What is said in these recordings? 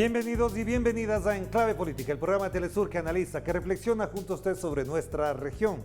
Bienvenidos y bienvenidas a Enclave Política, el programa de Telesur que analiza, que reflexiona junto a usted sobre nuestra región.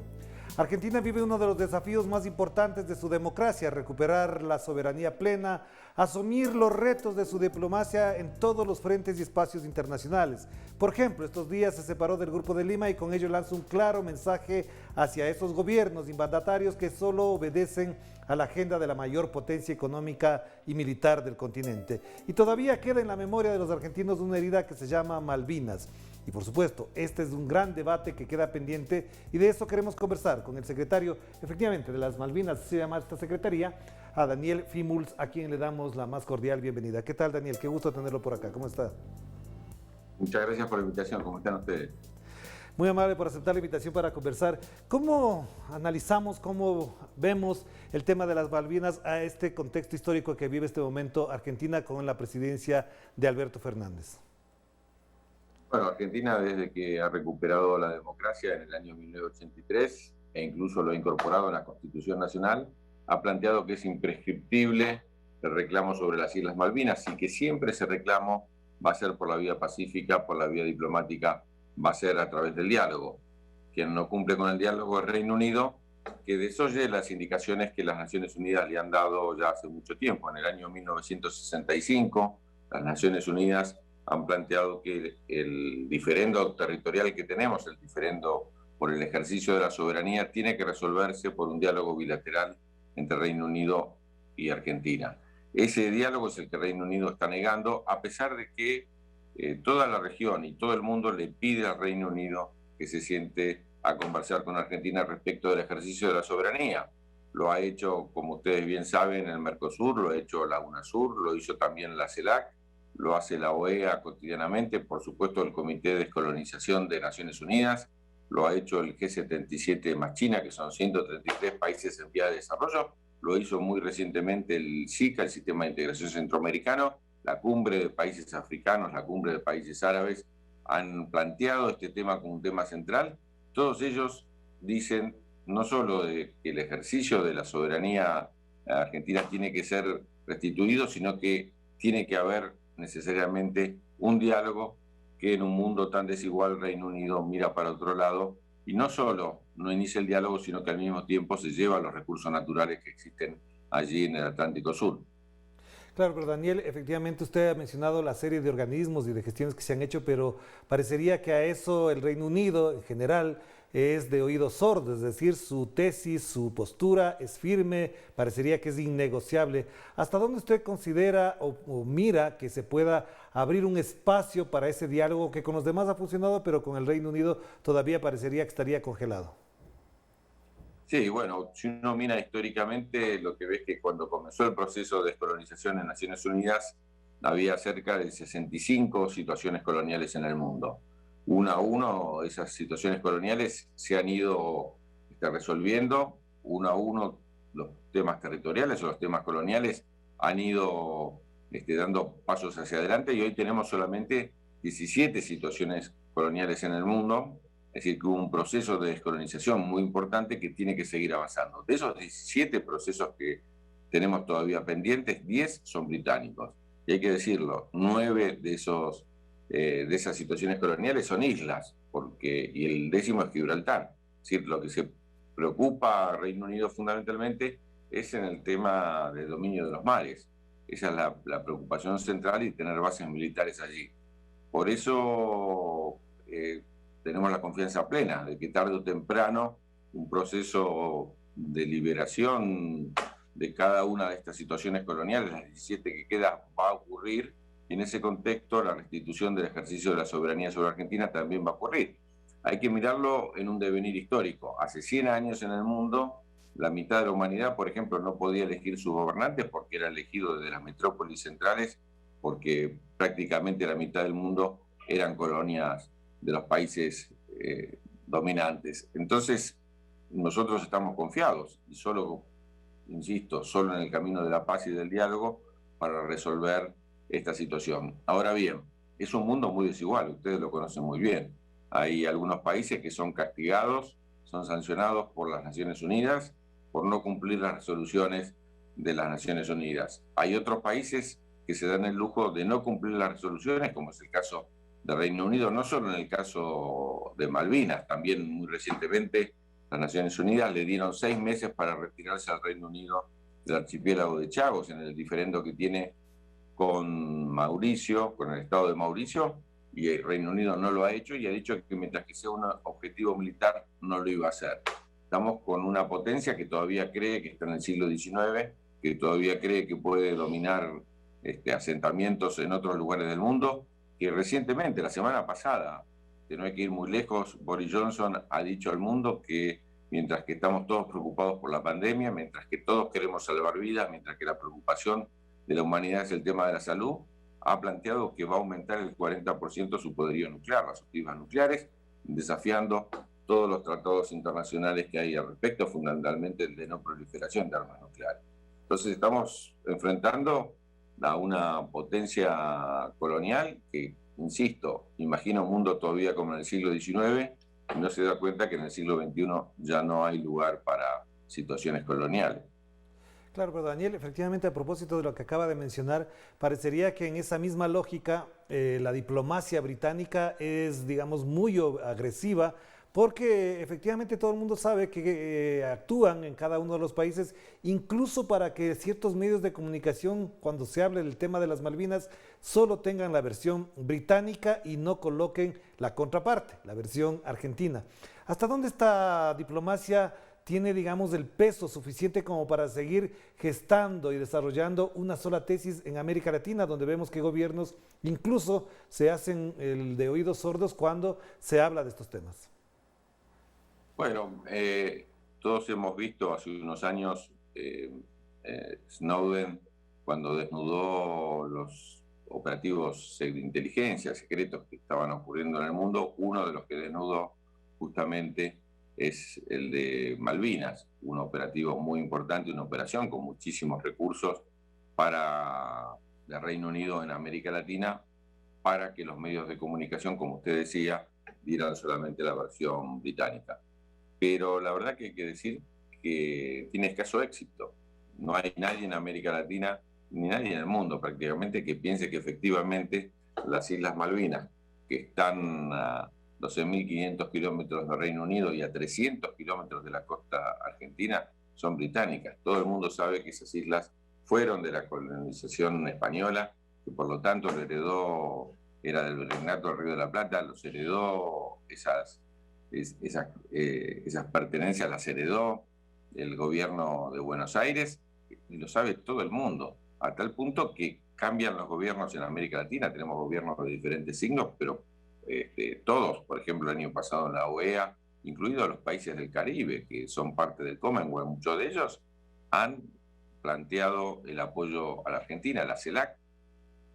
Argentina vive uno de los desafíos más importantes de su democracia: recuperar la soberanía plena, asumir los retos de su diplomacia en todos los frentes y espacios internacionales. Por ejemplo, estos días se separó del Grupo de Lima y con ello lanza un claro mensaje hacia esos gobiernos y mandatarios que solo obedecen a la agenda de la mayor potencia económica y militar del continente. Y todavía queda en la memoria de los argentinos una herida que se llama Malvinas. Y por supuesto, este es un gran debate que queda pendiente y de eso queremos conversar con el secretario, efectivamente, de las Malvinas, se llama esta secretaría, a Daniel Fimulz, a quien le damos la más cordial bienvenida. ¿Qué tal, Daniel? Qué gusto tenerlo por acá. ¿Cómo está? Muchas gracias por la invitación. ¿Cómo están ustedes? Muy amable por aceptar la invitación para conversar. ¿Cómo analizamos, cómo vemos el tema de las Malvinas a este contexto histórico que vive este momento Argentina con la presidencia de Alberto Fernández? Bueno, Argentina, desde que ha recuperado la democracia en el año 1983 e incluso lo ha incorporado en la Constitución Nacional, ha planteado que es imprescriptible el reclamo sobre las Islas Malvinas y que siempre ese reclamo va a ser por la vía pacífica, por la vía diplomática, va a ser a través del diálogo. Quien no cumple con el diálogo es Reino Unido, que desoye las indicaciones que las Naciones Unidas le han dado ya hace mucho tiempo. En el año 1965, las Naciones Unidas han planteado que el diferendo territorial que tenemos, el diferendo por el ejercicio de la soberanía, tiene que resolverse por un diálogo bilateral entre Reino Unido y Argentina. Ese diálogo es el que Reino Unido está negando, a pesar de que toda la región y todo el mundo le pide al Reino Unido que se siente a conversar con Argentina respecto del ejercicio de la soberanía. Lo ha hecho, como ustedes bien saben, el Mercosur, lo ha hecho la UNASUR, lo hizo también la CELAC, lo hace la OEA cotidianamente, por supuesto el Comité de Descolonización de Naciones Unidas, lo ha hecho el G77 más China, que son 133 países en vía de desarrollo, lo hizo muy recientemente el SICA, el Sistema de Integración Centroamericano, la cumbre de países africanos, la cumbre de países árabes, han planteado este tema como un tema central. Todos ellos dicen no solo de que el ejercicio de la soberanía argentina tiene que ser restituido, sino que tiene que haber necesariamente un diálogo, que en un mundo tan desigual Reino Unido mira para otro lado y no solo no inicia el diálogo, sino que al mismo tiempo se lleva los recursos naturales que existen allí en el Atlántico Sur. Claro, pero Daniel, efectivamente usted ha mencionado la serie de organismos y de gestiones que se han hecho, pero parecería que a eso el Reino Unido en general es de oídos sordos, es decir, su tesis, su postura es firme, parecería que es innegociable. ¿Hasta dónde usted considera o mira que se pueda abrir un espacio para ese diálogo que con los demás ha funcionado, pero con el Reino Unido todavía parecería que estaría congelado? Sí, bueno, si uno mira históricamente, lo que ves que cuando comenzó el proceso de descolonización en Naciones Unidas, había cerca de 65 situaciones coloniales en el mundo. Una a uno, esas situaciones coloniales se han ido resolviendo, uno a uno los temas territoriales o los temas coloniales han ido dando pasos hacia adelante y hoy tenemos solamente 17 situaciones coloniales en el mundo. Es decir, que hubo un proceso de descolonización muy importante que tiene que seguir avanzando. De esos 17 procesos que tenemos todavía pendientes, 10 son británicos. Y hay que decirlo, 9 de esas situaciones coloniales son islas, y el 10º es Gibraltar. Es decir, lo que se preocupa a Reino Unido fundamentalmente es en el tema del dominio de los mares. Esa es la preocupación central y tener bases militares allí. Por eso tenemos la confianza plena de que tarde o temprano un proceso de liberación de cada una de estas situaciones coloniales, las 17 que quedan, va a ocurrir, y en ese contexto la restitución del ejercicio de la soberanía sobre Argentina también va a ocurrir. Hay que mirarlo en un devenir histórico. Hace 100 años en el mundo, la mitad de la humanidad, por ejemplo, no podía elegir sus gobernantes porque era elegido desde las metrópolis centrales, porque prácticamente la mitad del mundo eran colonias de los países dominantes. Entonces, nosotros estamos confiados y solo, insisto, solo en el camino de la paz y del diálogo para resolver esta situación. Ahora bien, es un mundo muy desigual, ustedes lo conocen muy bien. Hay algunos países que son castigados, son sancionados por las Naciones Unidas por no cumplir las resoluciones de las Naciones Unidas. Hay otros países que se dan el lujo de no cumplir las resoluciones, como es el caso de Reino Unido, no solo en el caso de Malvinas, también muy recientemente las Naciones Unidas le dieron 6 meses para retirarse al Reino Unido del archipiélago de Chagos, en el diferendo que tiene con Mauricio, con el Estado de Mauricio, y el Reino Unido no lo ha hecho y ha dicho que mientras que sea un objetivo militar no lo iba a hacer. Estamos con una potencia que todavía cree que está en el siglo XIX, que todavía cree que puede dominar asentamientos en otros lugares del mundo, que recientemente, la semana pasada, que no hay que ir muy lejos, Boris Johnson ha dicho al mundo que mientras que estamos todos preocupados por la pandemia, mientras que todos queremos salvar vidas, mientras que la preocupación de la humanidad es el tema de la salud, ha planteado que va a aumentar el 40% su poderío nuclear, las ojivas nucleares, desafiando todos los tratados internacionales que hay al respecto, fundamentalmente el de no proliferación de armas nucleares. Entonces estamos enfrentando a una potencia colonial que, insisto, imagina un mundo todavía como en el siglo XIX y no se da cuenta que en el siglo XXI ya no hay lugar para situaciones coloniales. Claro, pero Daniel, efectivamente a propósito de lo que acaba de mencionar, parecería que en esa misma lógica la diplomacia británica es, digamos, muy agresiva, porque efectivamente todo el mundo sabe que actúan en cada uno de los países, incluso para que ciertos medios de comunicación, cuando se hable del tema de las Malvinas, solo tengan la versión británica y no coloquen la contraparte, la versión argentina. ¿Hasta dónde esta diplomacia tiene, digamos, el peso suficiente como para seguir gestando y desarrollando una sola tesis en América Latina, donde vemos que gobiernos incluso se hacen el de oídos sordos cuando se habla de estos temas? Bueno, todos hemos visto hace unos años Snowden, cuando desnudó los operativos de inteligencia secretos que estaban ocurriendo en el mundo. Uno de los que desnudó justamente es el de Malvinas, un operativo muy importante, una operación con muchísimos recursos para el Reino Unido en América Latina, para que los medios de comunicación, como usted decía, dieran solamente la versión británica. Pero la verdad que hay que decir que tiene escaso éxito. No hay nadie en América Latina, ni nadie en el mundo prácticamente, que piense que efectivamente las Islas Malvinas, que están a 12.500 kilómetros del Reino Unido y a 300 kilómetros de la costa argentina, son británicas. Todo el mundo sabe que esas islas fueron de la colonización española, que por lo tanto lo heredó, era del Virreinato del Río de la Plata, los heredó esas pertenencias, las heredó el gobierno de Buenos Aires, y lo sabe todo el mundo, a tal punto que cambian los gobiernos en América Latina. Tenemos gobiernos de diferentes signos, pero todos, por ejemplo, el año pasado en la OEA, incluidos los países del Caribe, que son parte del Commonwealth, muchos de ellos han planteado el apoyo a la Argentina. La CELAC,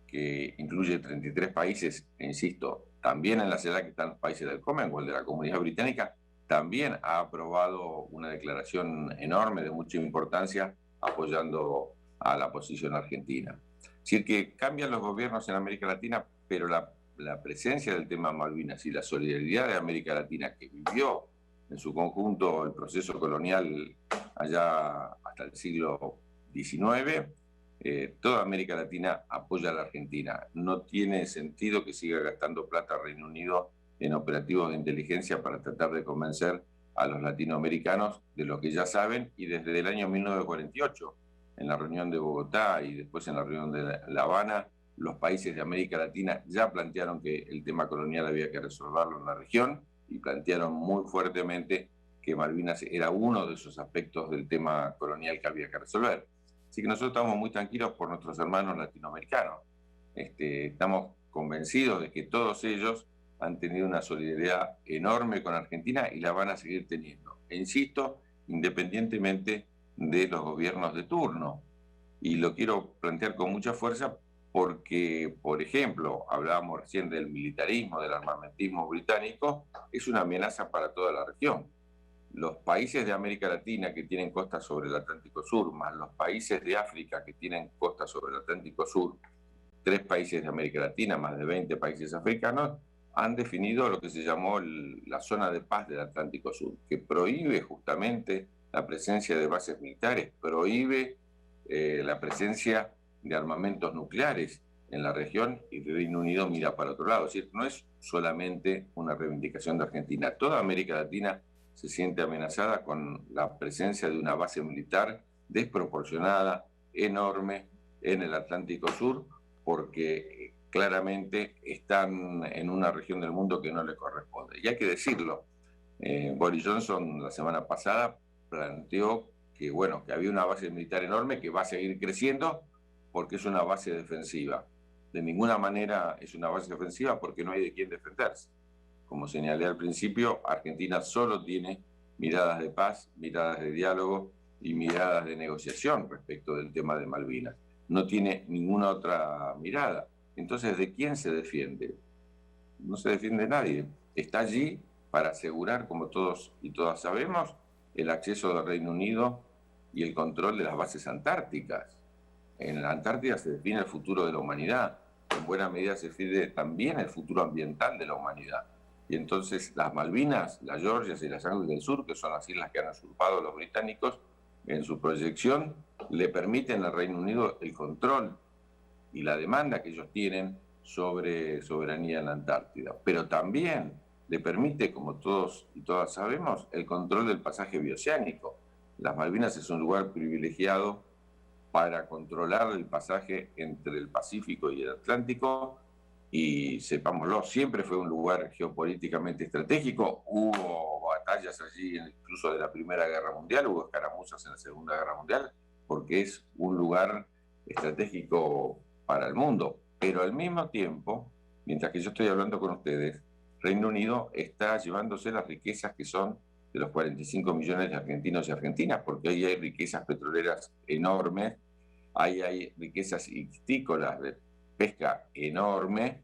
que incluye 33 países, e insisto, también en la CELAC están los países del Commonwealth, de la Comunidad Británica, también ha aprobado una declaración enorme de mucha importancia apoyando a la posición argentina. Es decir, que cambian los gobiernos en América Latina, pero la presencia del tema Malvinas y la solidaridad de América Latina, que vivió en su conjunto el proceso colonial allá hasta el siglo XIX, toda América Latina apoya a la Argentina. No tiene sentido que siga gastando plata Reino Unido en operativos de inteligencia para tratar de convencer a los latinoamericanos de lo que ya saben, y desde el año 1948, en la reunión de Bogotá y después en la reunión de La Habana, los países de América Latina ya plantearon que el tema colonial había que resolverlo en la región, y plantearon muy fuertemente que Malvinas era uno de esos aspectos del tema colonial que había que resolver. Así que nosotros estamos muy tranquilos por nuestros hermanos latinoamericanos. Estamos convencidos de que todos ellos han tenido una solidaridad enorme con Argentina y la van a seguir teniendo. E insisto, independientemente de los gobiernos de turno. Y lo quiero plantear con mucha fuerza porque, por ejemplo, hablábamos recién del militarismo, del armamentismo británico, es una amenaza para toda la región. Los países de América Latina que tienen costas sobre el Atlántico Sur, más los países de África que tienen costas sobre el Atlántico Sur, 3 países de América Latina, más de 20 países africanos, han definido lo que se llamó la zona de paz del Atlántico Sur, que prohíbe justamente la presencia de bases militares, prohíbe la presencia de armamentos nucleares en la región y el Reino Unido mira para otro lado. Es decir, no es solamente una reivindicación de Argentina. Toda América Latina se siente amenazada con la presencia de una base militar desproporcionada, enorme, en el Atlántico Sur, porque claramente están en una región del mundo que no le corresponde. Y hay que decirlo, Boris Johnson la semana pasada planteó que, bueno, que había una base militar enorme que va a seguir creciendo porque es una base defensiva. De ninguna manera es una base defensiva porque no hay de quién defenderse. Como señalé al principio, Argentina solo tiene miradas de paz, miradas de diálogo y miradas de negociación respecto del tema de Malvinas. No tiene ninguna otra mirada. Entonces, ¿de quién se defiende? No se defiende nadie. Está allí para asegurar, como todos y todas sabemos, el acceso del Reino Unido y el control de las bases antárticas. En la Antártida se define el futuro de la humanidad. En buena medida se define también el futuro ambiental de la humanidad. Y entonces las Malvinas, las Georgias y las Anguillas del Sur, que son las islas que han usurpado los británicos, en su proyección le permiten al Reino Unido el control y la demanda que ellos tienen sobre soberanía en la Antártida. Pero también le permite, como todos y todas sabemos, el control del pasaje bioceánico. Las Malvinas es un lugar privilegiado para controlar el pasaje entre el Pacífico y el Atlántico, y sepámoslo, siempre fue un lugar geopolíticamente estratégico. Hubo batallas allí, incluso de la Primera Guerra Mundial, hubo escaramuzas en la Segunda Guerra Mundial, porque es un lugar estratégico para el mundo. Pero al mismo tiempo, mientras que yo estoy hablando con ustedes, Reino Unido está llevándose las riquezas que son de los 45 millones de argentinos y argentinas, porque ahí hay riquezas petroleras enormes, ahí hay riquezas ictícolas de pesca enorme.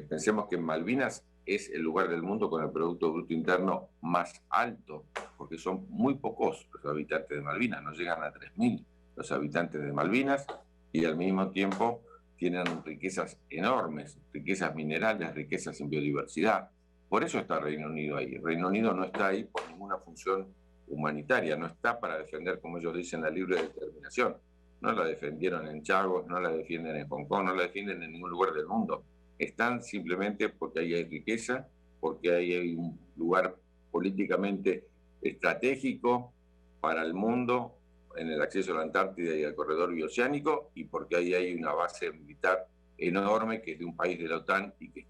Pensemos que Malvinas es el lugar del mundo con el Producto Bruto Interno más alto, porque son muy pocos los habitantes de Malvinas, no llegan a 3.000 los habitantes de Malvinas, y al mismo tiempo tienen riquezas enormes, riquezas minerales, riquezas en biodiversidad. Por eso está Reino Unido ahí. Reino Unido no está ahí por ninguna función humanitaria, no está para defender, como ellos dicen, la libre determinación. No la defendieron en Chagos, no la defienden en Hong Kong, no la defienden en ningún lugar del mundo. Están simplemente porque ahí hay riqueza, porque ahí hay un lugar políticamente estratégico para el mundo en el acceso a la Antártida y al corredor bioceánico, y porque ahí hay una base militar enorme que es de un país de la OTAN y que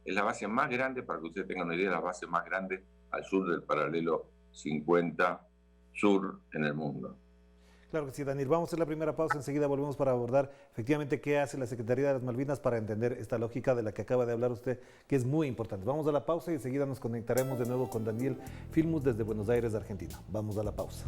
es la base más grande, para que ustedes tengan una idea, la base más grande al sur del paralelo 50 sur en el mundo. Claro que sí, Daniel. Vamos a hacer la primera pausa, enseguida volvemos para abordar efectivamente qué hace la Secretaría de las Malvinas para entender esta lógica de la que acaba de hablar usted, que es muy importante. Vamos a la pausa y enseguida nos conectaremos de nuevo con Daniel Filmus desde Buenos Aires, Argentina. Vamos a la pausa.